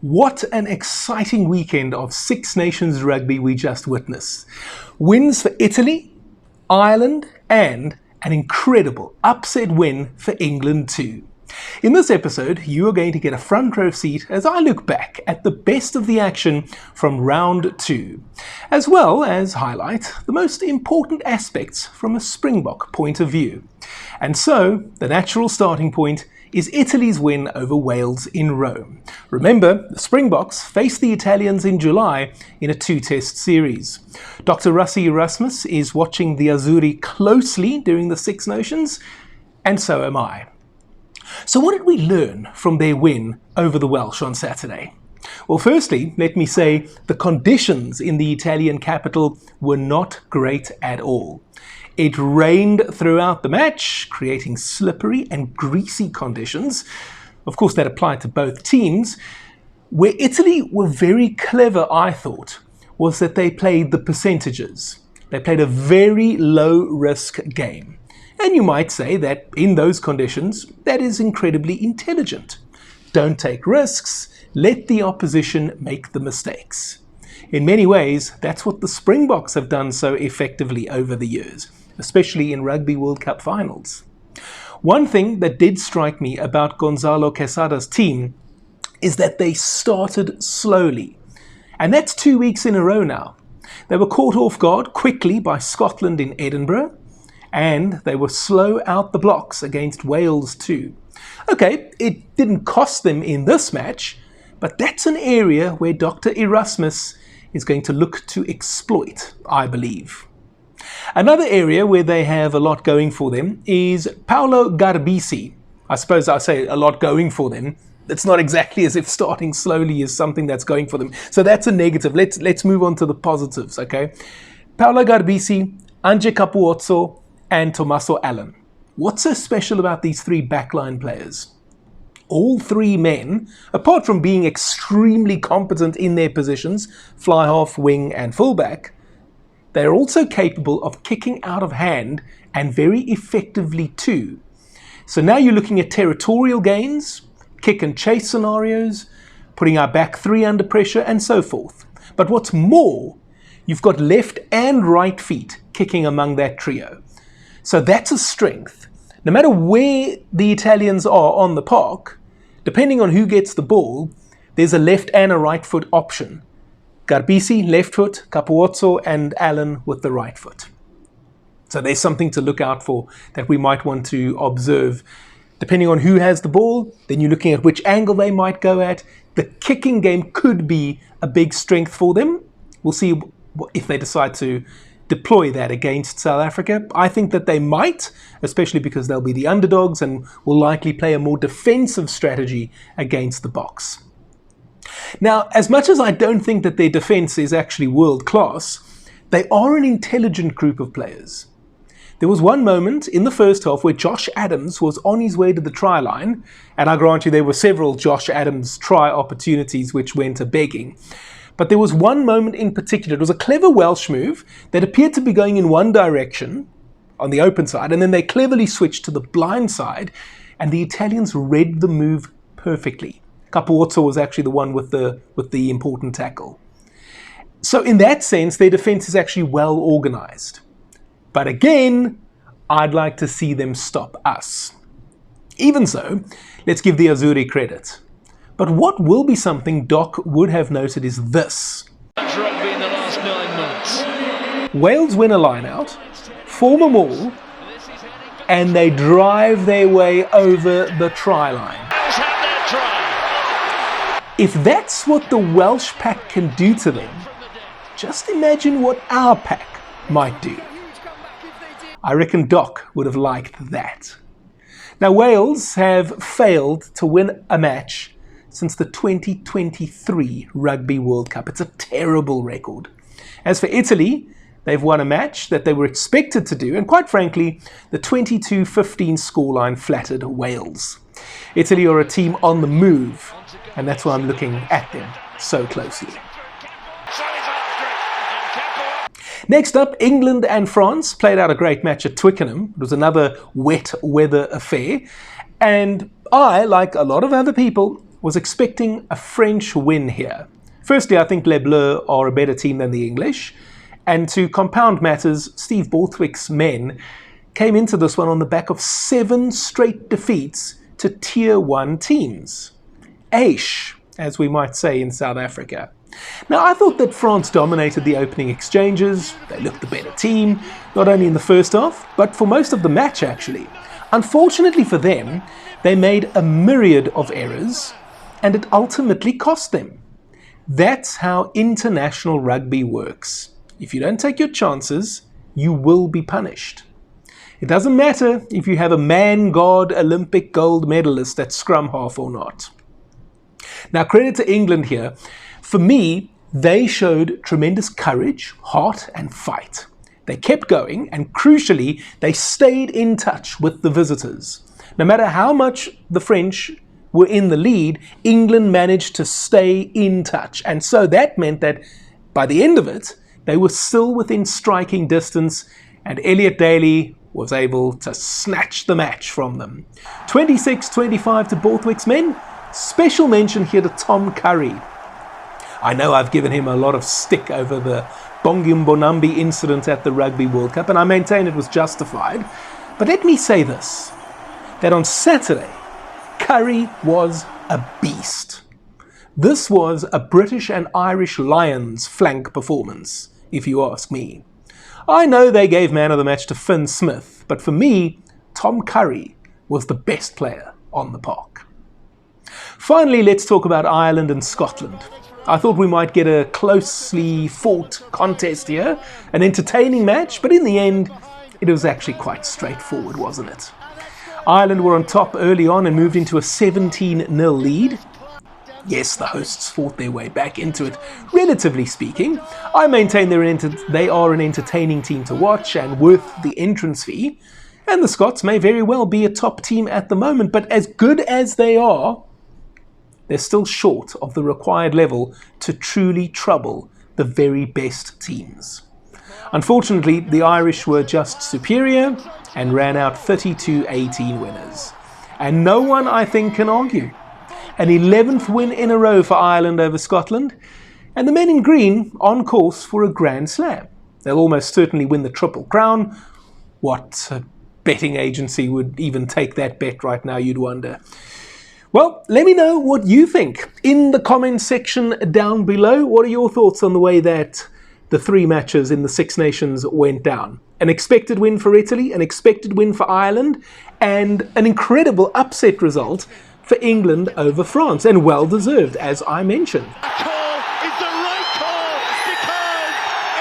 What an exciting weekend of Six Nations rugby we just witnessed. Wins for Italy, Ireland, and an incredible upset win for England too. In this episode, you are going to get a front row seat as I look back at the best of the action from round 2, as well as highlight the most important aspects from a Springbok point of view. And so, the natural starting point is Italy's win over Wales in Rome. Remember, the Springboks faced the Italians in July in a 2-test series. Dr. Rassie Erasmus is watching the Azzurri closely during the Six Nations, and so am I. So what did we learn from their win over the Welsh on Saturday? Well, firstly, let me say the conditions in the Italian capital were not great at all. It rained throughout the match, creating slippery and greasy conditions. Of course, that applied to both teams. Where Italy were very clever, I thought, was that they played the percentages. They played a very low-risk game. And you might say that in those conditions, that is incredibly intelligent. Don't take risks, let the opposition make the mistakes. In many ways, that's what the Springboks have done so effectively over the years, especially in Rugby World Cup finals. One thing that did strike me about Gonzalo Quesada's team is that they started slowly. And that's 2 weeks in a row now. They were caught off guard quickly by Scotland in Edinburgh, and they were slow out the blocks against Wales too. Okay, it didn't cost them in this match, but that's an area where Dr. Erasmus is going to look to exploit, I believe. Another area where they have a lot going for them is Paolo Garbisi. I suppose I say a lot going for them. It's not exactly as if starting slowly is something that's going for them. So that's a negative. Let's move on to the positives, okay? Paolo Garbisi, Ange Capuozzo, and Tommaso Allen. What's so special about these three backline players? All three men, apart from being extremely competent in their positions, fly half, wing, and fullback, they're also capable of kicking out of hand and very effectively too. So now you're looking at territorial gains, kick and chase scenarios, putting our back three under pressure, and so forth. But what's more, you've got left and right feet kicking among that trio. So that's a strength. No matter where the Italians are on the park, depending on who gets the ball, there's a left and a right foot option. Garbisi, left foot, Capuozzo and Allen with the right foot. So there's something to look out for that we might want to observe. Depending on who has the ball, then you're looking at which angle they might go at. The kicking game could be a big strength for them. We'll see if they decide to deploy that against South Africa. I think that they might, especially because they'll be the underdogs and will likely play a more defensive strategy against the Boks. Now, as much as I don't think that their defense is actually world class, they are an intelligent group of players. There was one moment in the first half where Josh Adams was on his way to the try line, and I grant you there were several Josh Adams try opportunities which went a begging. But there was one moment in particular. It was a clever Welsh move that appeared to be going in one direction on the open side, and then they cleverly switched to the blind side, and the Italians read the move perfectly. Capuozzo was actually the one with the important tackle. So in that sense, their defense is actually well organized. But again, I'd like to see them stop us. Even so, let's give the Azzurri credit. But what will be something Doc would have noted is this. Rugby in the last 9 months. Wales win a line-out, form a maul, and they drive their way over the try line. If that's what the Welsh pack can do to them, just imagine what our pack might do. I reckon Doc would have liked that. Now, Wales have failed to win a match since the 2023 Rugby World Cup. It's a terrible record. As for Italy, they've won a match that they were expected to do, and quite frankly, the 22-15 scoreline flattered Wales. Italy are a team on the move, and that's why I'm looking at them so closely. Next up, England and France played out a great match at Twickenham. It was another wet weather affair, and I, like a lot of other people, was expecting a French win here. Firstly, I think Les Bleus are a better team than the English. And to compound matters, Steve Borthwick's men came into this one on the back of 7 straight defeats to Tier 1 teams. Aish, as we might say in South Africa. Now, I thought that France dominated the opening exchanges. They looked the better team, not only in the first half, but for most of the match, actually. Unfortunately for them, they made a myriad of errors, and it ultimately cost them. That's how international rugby works. If you don't take your chances, you will be punished. It doesn't matter if you have a man-god Olympic gold medalist at scrum half or not. Now, credit to England here. For me, they showed tremendous courage, heart, and fight. They kept going, and crucially, they stayed in touch with the visitors. No matter how much the French were in the lead, England managed to stay in touch. And so that meant that by the end of it, they were still within striking distance, and Elliot Daly was able to snatch the match from them. 26-25 to Borthwick's men. Special mention here to Tom Curry. I know I've given him a lot of stick over the Bongimbonambi incident at the Rugby World Cup, and I maintain it was justified. But let me say this, that on Saturday, Curry was a beast. This was a British and Irish Lions flank performance, if you ask me. I know they gave man of the match to Finn Smith, but for me, Tom Curry was the best player on the park. Finally, let's talk about Ireland and Scotland. I thought we might get a closely fought contest here, an entertaining match, but in the end, it was actually quite straightforward, wasn't it? Ireland were on top early on and moved into a 17-0 lead. Yes, the hosts fought their way back into it, relatively speaking. I maintain they are an entertaining team to watch and worth the entrance fee. And the Scots may very well be a top team at the moment, but as good as they are, they're still short of the required level to truly trouble the very best teams. Unfortunately, the Irish were just superior and ran out 32-18 winners. And no one, I think, can argue. An 11th win in a row for Ireland over Scotland, and the men in green on course for a Grand Slam. They'll almost certainly win the Triple Crown. What betting agency would even take that bet right now, you'd wonder. Well, let me know what you think in the comments section down below. What are your thoughts on the way that the 3 matches in the Six Nations went down? An expected win for Italy, an expected win for Ireland, and an incredible upset result for England over France, and well deserved, as I mentioned. That call is the right call because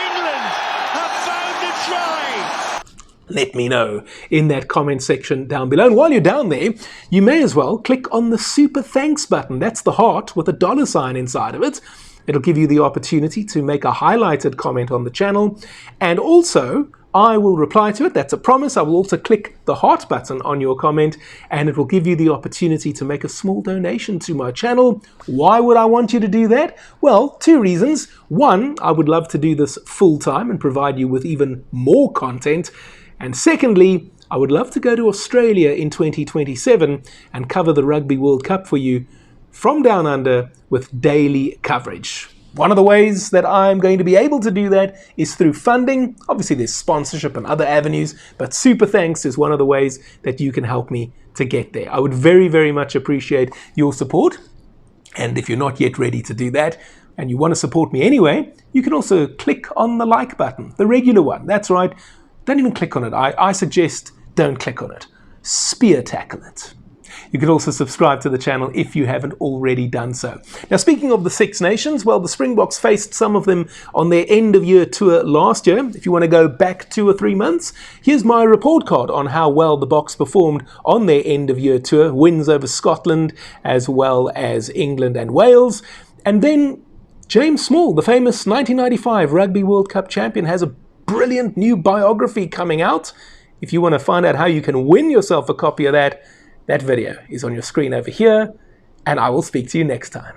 England have found a try. Let me know in that comment section down below. And while you're down there, you may as well click on the super thanks button. That's the heart with a $sign inside of it. It'll give you the opportunity to make a highlighted comment on the channel, and also I will reply to it. That's a promise. I will also click the heart button on your comment, and it will give you the opportunity to make a small donation to my channel. Why would I want you to do that? Well, 2 reasons. 1, I would love to do this full time and provide you with even more content. And secondly, I would love to go to Australia in 2027 and cover the Rugby World Cup for you from down under with daily coverage. One of the ways that I'm going to be able to do that is through funding. Obviously, there's sponsorship and other avenues, but super thanks is one of the ways that you can help me to get there. I would very, very much appreciate your support. And if you're not yet ready to do that and you want to support me anyway, you can also click on the like button, the regular one. That's right. Don't even click on it. I suggest don't click on it. Spear tackle it. You can also subscribe to the channel if you haven't already done so. Now, speaking of the Six Nations, well, the Springboks faced some of them on their end-of-year tour last year. If you want to go back 2 or 3 months, here's my report card on how well the Boks performed on their end-of-year tour. Wins over Scotland as well as England and Wales. And then James Small, the famous 1995 Rugby World Cup champion, has a brilliant new biography coming out. If you want to find out how you can win yourself a copy of that, that video is on your screen over here, and I will speak to you next time.